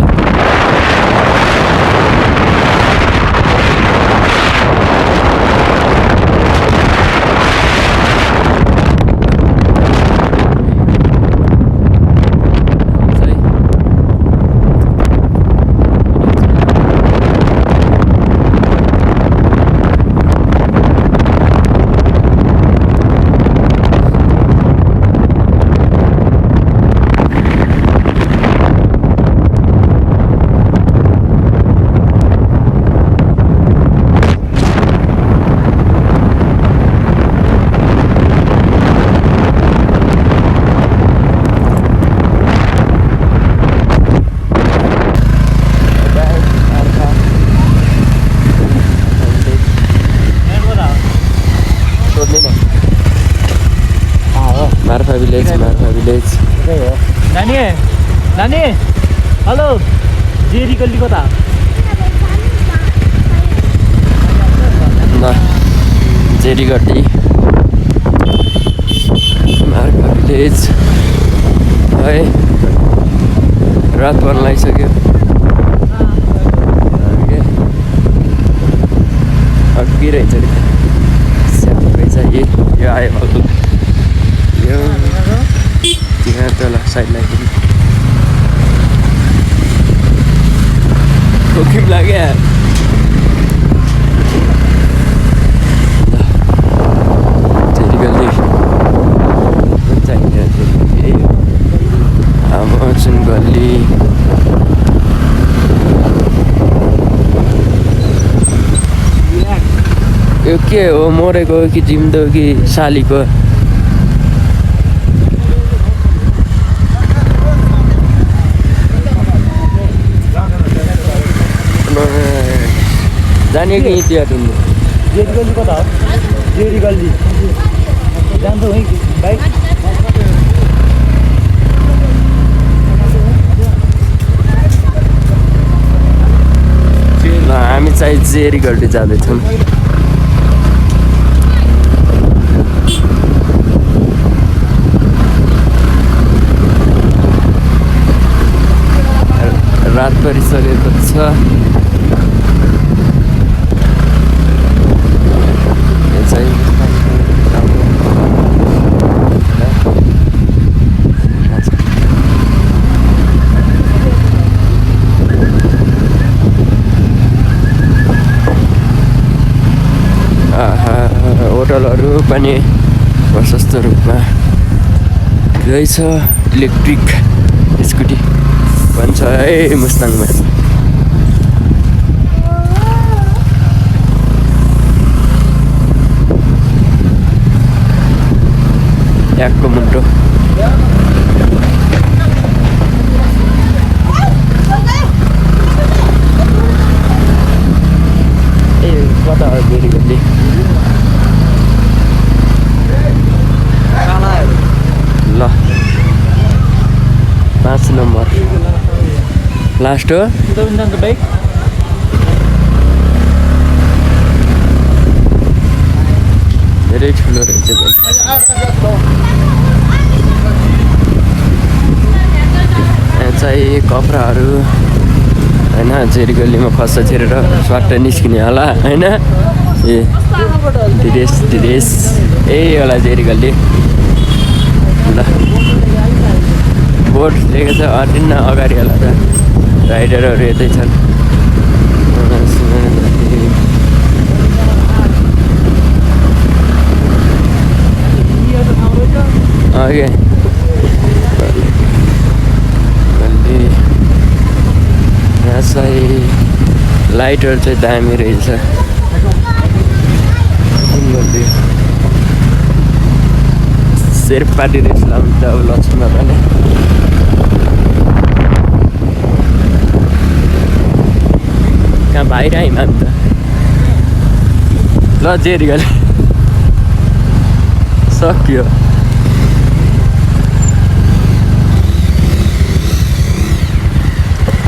मार्फा भिलेज नानी नानी हेलो जेरी गल्ली कता ल जेरी गड्डी मार्फा भिलेज है रात पर्न लागिसक्यो अघि रहेछ रहेछ यो आयो हल्लु यो त्यहाँ तल साइडलाई खोकी लाग्यो गल्ली आमचुन गल्ली यो के हो मरेको कि जिउँदो कि सालीको जाने कि त्यहाँ डुल्नु जेरी गल्ली कता हो जेरी गल्ली जान्छ है बाइक हामी चाहिँ जेरी गल्ली जाँदैछौँ रात परिसकेको छ होटलहरू पनि प्रशस्त रूपमा रहेछ इलेक्ट्रिक स्कुटी पनि छ है मुस्ताङमा याकको मुन्टो ए कता हो फेरि गल्ली ल 5 नम्बर लास्ट हो बाइक धेरै ठुलो रहेछ यहाँ चाहिँ कपडाहरू होइन जेरी गल्लीमा खस्छ छिरेर स्वाट निस्किने होला होइन ए धिरेस ए होला जेरी गल्ली ल बोर्ड दिएको छ अटिन्न अगाडि होला त राइडरहरू यतै छन् अघि गल्ली यहाँ चाहिँ लाइटहरू चाहिँ दामी रहेछ गल्ली शेर्पाटी रेस लाउँछ अब लक्ष्मीमाताले कहाँ बाहिर आइमा त ल जेरी गल्ली सक्यो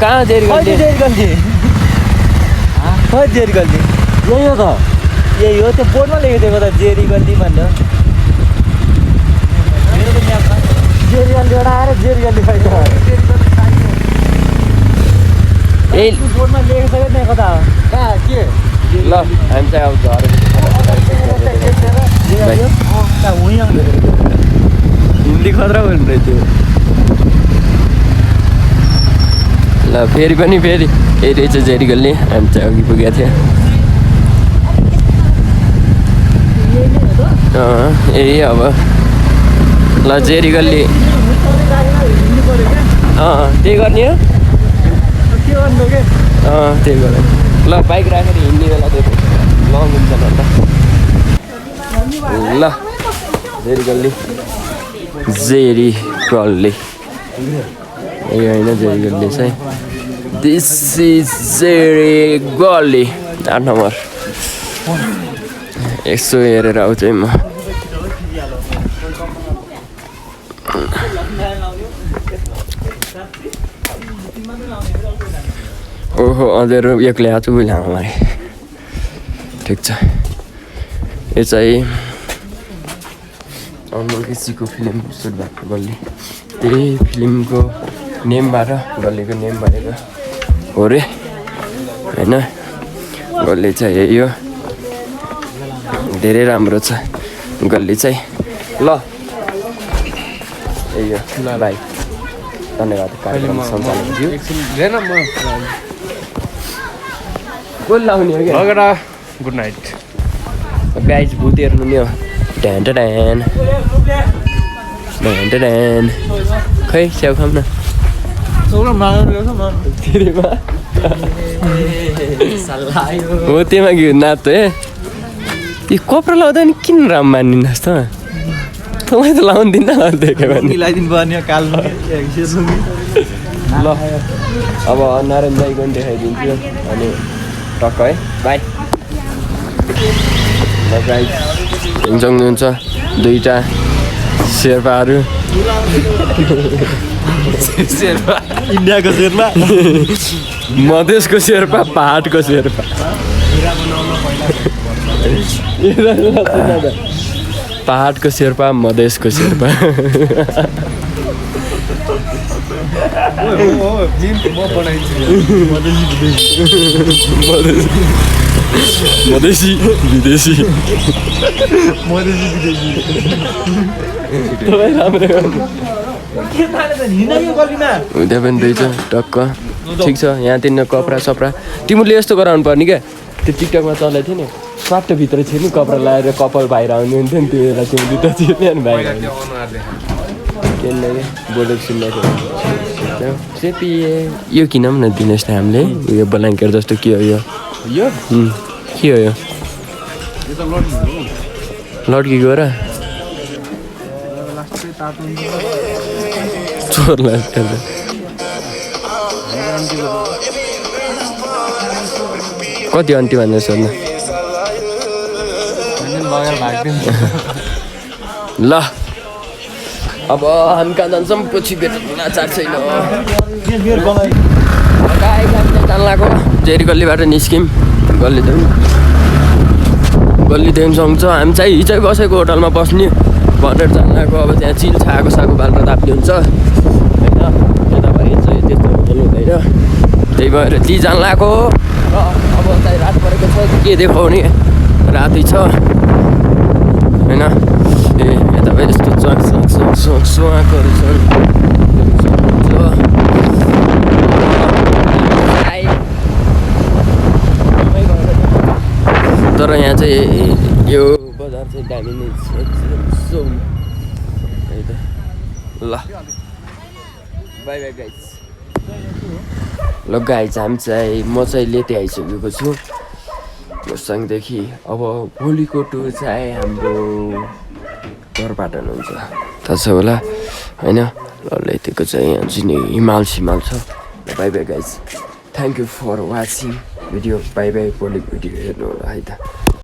कहाँ जेरी गल्ली जेरी गल्ली यही हो त यही हो त्यो बोर्डमा लेखिदिएको त जेरी गल्ली भनेर जेरी गल्लीबाट आएर जेरी गल्ली खै ए बोर्डमा लेखिसक्यो नि कता कहाँ के ल हामी चाहिँ अब हिन्दी खतरा बोल्नु थियो ल फेरि पनि फेरि यही रहेछ जेरी गल्ली हामी चाहिँ अघि पुगेको थियो यही अब ल जेरी गल्ली त्यही गर्ने हो त्यही गर्ने ल बाइक राखेर हिँड्ने बेला त्यो लङ हुन्छ ल जेरी गल्ली ए होइन जेरी गल्ली चाहिँ दिस इज जेरी गल्ली 8 नम्बर यसो हेरेर आउँछु है म ओहो अँधेरो एक्लै आएको छु उहिले आमारे ठिक छ यो चाहिँ अनमोल केसीको फिल्म सुट भएको गल्ली त्यही फिल्मको नेमबाट गल्लीको नेम भनेको हो रे होइन गल्ली चाहिँ यही हो धेरै राम्रो छ गल्ली चाहिँ ल यही हो ल भाइ धन्यवाद कार्यक्रम सञ्चालकज्यू गोल लाउने हो क्या गुड नाइट गाइज भूत हेर्नु नि हो ढ्यान खै स्याउ खाऊँ न हो त्यहीमा कि नाच्छ है त्यो कपडा लाउँदा नि किन राम्रो मानिदिनुहोस् त तपाईँ त लाउनु देख्यो भने ल अब नारायण दाई पनि देखाइदिन्छु अनि टक्क है बाई ल गाइज हिँड्नुहुन्छ दुईवटा शेर्पाहरू इन्डियाको शेर्पा मधेसको शेर्पा पहाडको शेर्पा पहाडको शेर्पा मधेसको शेर्पा मधेसी विदेशी तपाईँ राम्रो हुँदा पनि रहेछ टक्क ठिक छ यहाँ तिनीहरू कपडा सपडा तिमीले यस्तो गराउनु पर्ने क्या त्यो टिकटकमा चलेको थियो नि स्वाटो भित्र छिर्नु कपडा लगाएर कपाल बाहिर आउनु हुन्थ्यो नि त्यो बेला तिमीले त छिर्ने अनि बाहिर किन्ने बोलेको सुन्दैको सेपी यो किनौँ न दिनुहोस् न हामीले यो ब्ल्याङ्केट जस्तो के हो यो के हो यो लड्कीको र चोरलाई कति अन्टी भनेर सोध्नु ल अब हामी कहाँ जान्छौँ पछि भेट्न चार छैन जान्लाको जेरी गल्लीबाट निस्क्यौँ गल्लीदेखि सँगछ हामी चाहिँ हिजै बसेको होटलमा बस्ने भनेर जान्लाको अब त्यहाँ चिल छाएको सागो बाल्न ताप्ने हुन्छ होइन यताभरि चाहिँ त्यस्तो होटल हुँदैन त्यही भएर ती जान्लाको अब चाहिँ रात परेको छ के देखाउने राति छ होइन ए यताभरि यस्तो चुवाकोहरू छ तर यहाँ चाहिँ यो बजार चाहिँ दामी नै छ ल बाई बाई गाइज ल गाइज हामी चाहिँ म चाहिँ लेटे आइसकेको छु मसँगदेखि अब भोलिको टुर चाहिँ हाम्रो घरबाट हुन्छ थाहा छ होला होइन ल यतिको चाहिँ यहाँ चाहिँ नि हिमाल सिमाल छ bye bye guys thank you for watching video bye bye भोलिको भिडियो हेर्नु होला है त